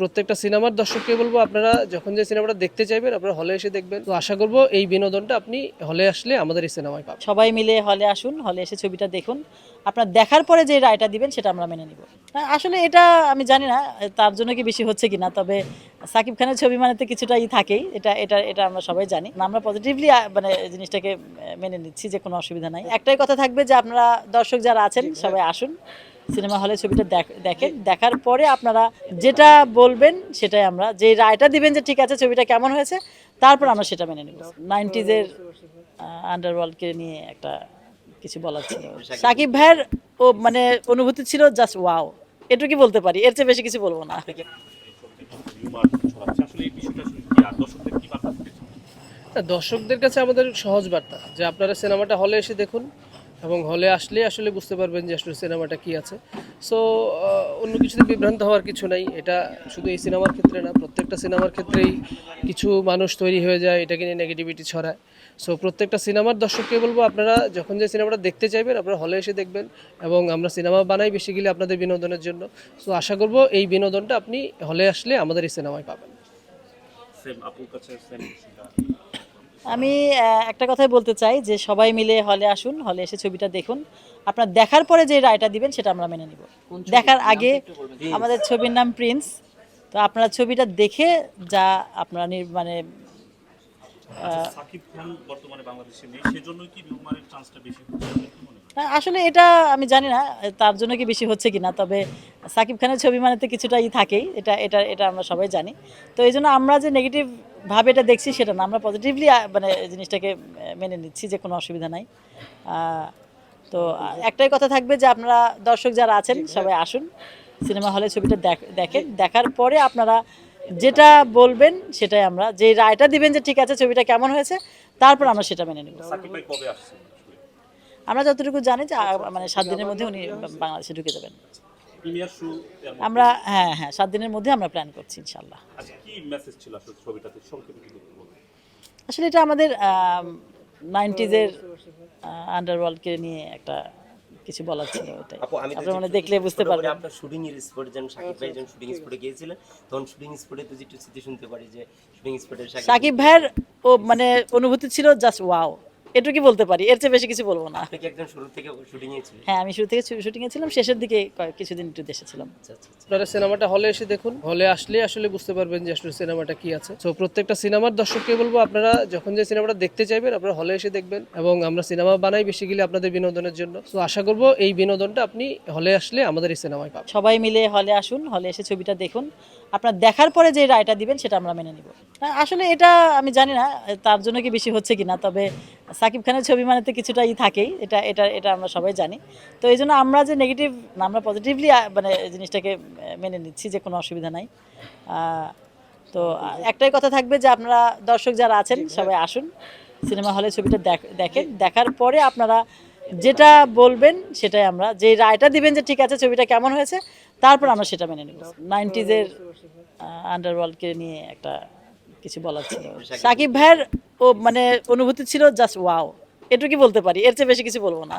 প্রত্যেকটা সিনেমার দর্শককে বলবো আপনারা যখন যে সিনেমাটা দেখতে চাইবেন আপনারা হলে এসে দেখবেন। তো আশা করব এই বিনোদনটা আপনি হলে আসলে আমাদের এই সিনেমায় পাবেন। সবাই মিলে হলে আসুন, হলে এসে ছবিটা দেখুন। আপনার দেখার পরে যে রায়টা দিবেন সেটা আমরা মেনে নিব। আসলে এটা আমি জানি না তার জন্য কি বেশি হচ্ছে কিনা, তবে সাকিব খানের ছবি মানে তো কিছুটাই থাকেই, এটা এটা এটা আমরা সবাই জানি। আমরা পজিটিভলি মানে জিনিসটাকে মেনে নিচ্ছি, যে কোনো অসুবিধা নাই। একটাই কথা থাকবে যে আপনারা দর্শক যারা আছেন সবাই আসুন, সিনেমা হলে ছবিটা দেখেন, দেখার পরে আপনারা যেটা বলবেন সেটাই আমরা, যে রায়টা দিবেন যে ঠিক আছে ছবিটা কেমন হয়েছে, তারপর আমরা সেটা মেনে নিব। 90s-এর আন্ডারওয়ার্ল্ডকে নিয়ে একটা কিছু বলার ছিল। সাকিব ভাইয়ের ও মানে অনুভূতি ছিল জাস্ট ওয়াও, এটুকুই বলতে পারি, এর চেয়ে বেশি কিছু বলবো না। দর্শকদের কাছে আমাদের সহজ বার্তা যে আপনারা সিনেমাটা হলে এসে দেখুন এবং হলে আসলে আসলে বুঝতে পারবেন যে আসলে সিনেমাটা কি আছে। সো অন্য কিছুতে বিভ্রান্ত হওয়ার কিছু নাই। এটা শুধু এই সিনেমার ক্ষেত্রে না, প্রত্যেকটা সিনেমার ক্ষেত্রেই কিছু মানুষ তৈরি হয়ে যায়, এটাকে নিয়ে নেগেটিভিটি ছড়ায়। সো প্রত্যেকটা সিনেমার দর্শককে বলবো আপনারা যখন যে সিনেমাটা দেখতে চাইবেন আপনারা হলে এসে দেখবেন, এবং আমরা সিনেমা বানাই বেসিক্যালি আপনাদের বিনোদনের জন্য। সো আশা করব এই বিনোদনটা আপনি হলে আসলে আমাদের এই সিনেমায় পাবেন। আমি একটা কথাই বলতে চাই যে সবাই মিলে হলে আসুন, হলে এসে ছবিটা দেখুন। আপনার দেখার পরে যে রায়টা দিবেন সেটা আমরা মেনে নিব। দেখার আগে আমাদের ছবির নাম প্রিন্স। তো আপনারা ছবিটা দেখে যা আপনারা মানে সাকিব খান বর্তমানে বাংলাদেশে নেই, সেজন্য কি নিউমারের চান্সটা বেশি হচ্ছে কি মনে হয়? আসলে এটা আমি জানি না তার জন্য কি বেশি হচ্ছে কিনা, তবে সাকিব খানের ছবি মানে তো কিছুটাই থাকেই, এটা এটা এটা আমরা সবাই জানি। তো এই জন্য আমরা যে নেগেটিভ ভাবে এটা দেখছি সেটা না, আমরা পজিটিভলি মানে জিনিসটাকে মেনে নিচ্ছি, যে কোনো অসুবিধা নাই। তো একটাই কথা থাকবে যে আপনারা দর্শক যারা আছেন সবাই আসুন, সিনেমা হলে ছবিটা দেখেন, দেখার পরে আপনারা যেটা বলবেন সেটাই আমরা, যে রায়টা দিবেন যে ঠিক আছে ছবিটা কেমন হয়েছে, তারপর আমরা সেটা মেনে নেব। সাকিব ভাই কবে আসছে? আমরা যতটুকু জানি যে মানে 7 দিনের মধ্যে উনি বাংলাদেশে ঢুকে যাবেন। প্রিমিয়ার শো আমরা হ্যাঁ হ্যাঁ 7 দিনের মধ্যে আমরা প্ল্যান করছি ইনশাল্লাহ। আচ্ছা, কি মেসেজ ছিল আসলে ছবিটাতে সংক্ষেপে কি বলবেন? আসলে এটা আমাদের 90s-এর আন্ডারওয়ার্ল্ডকে নিয়ে একটা কিছু বলার ছিল, ওটাই আপু, আমি তো আপনারা মানে যেটুকু দেখলে বুঝতে ছোট করে পারবেন। আপনার শুটিং এর স্পট, যেন সাকিব ভাই যখন শুটিং স্পটে গিয়েছিলেন, তখন শুটিং স্পটে তো যেটু স্মৃতি শুনতে পারি যে শুটিং স্পটে সাকিব ভাইয়ের ও মানে অনুভূতি ছিল জাস্ট ওয়াও, এটুকুই বলতে পারি, এর চেয়ে বেশি কিছু বলবো না। আপনি কি একদম শুরু থেকে শুটিং এ ছিলেন? হ্যাঁ, আমি শুরু থেকে শুটিংয়ে ছিলাম, শেষের দিকে কিছুদিন একটু দেশে ছিলাম। আচ্ছা আচ্ছা আচ্ছা। আপনারা সিনেমাটা হলে এসে দেখুন, হলে আসলে আসলে বুঝতে পারবেন যে আসলে সিনেমাটা কি আছে। সো প্রত্যেকটা সিনেমার দর্শককে বলবো আপনারা যখন যে সিনেমাটা দেখতে চাইবেন আপনারা হলে এসে দেখবেন, এবং আমরা সিনেমা বানাই বেসিক্যালি আপনাদের বিনোদনের জন্য। সো আশা করব এই বিনোদনটা আপনি হলে আসলে আমাদের এই সিনেমায় পাবেন। সবাই মিলে হলে আসুন, হলে এসে ছবিটা দেখুন। আপনার দেখার পরে যে রায়টা দিবেন সেটা আমরা মেনে নিব। আসলে এটা আমি জানি না তার জন্য কি বেশি হচ্ছে কিনা, তবে সাকিব খানের ছবি মানে তো কিছুটাই থাকেই, এটা এটা এটা আমরা সবাই জানি। তো এই জন্য আমরা যে নেগেটিভ না, আমরা পজিটিভলি মানে জিনিসটাকে মেনে নিচ্ছি, যে কোনো অসুবিধা নাই। তো একটাই কথা থাকবে যে আপনারা দর্শক যারা আছেন সবাই আসুন, সিনেমা হলে ছবিটা দেখেন, দেখার পরে আপনারা যেটা বলবেন সেটাই আমরা, যে রায়টা দিবেন যে ঠিক আছে ছবিটা কেমন হয়েছে, তারপর আমরা সেটা মেনে নিব। 90s-এর আন্ডারওয়ার্ল্ডকে নিয়ে একটা কিছু বলার ছিল। সাকিব ভাইয়ের ও মানে অনুভূতি ছিল জাস্ট ওয়াও, এটুকুই বলতে পারি, এর চেয়ে বেশি কিছু বলবো না।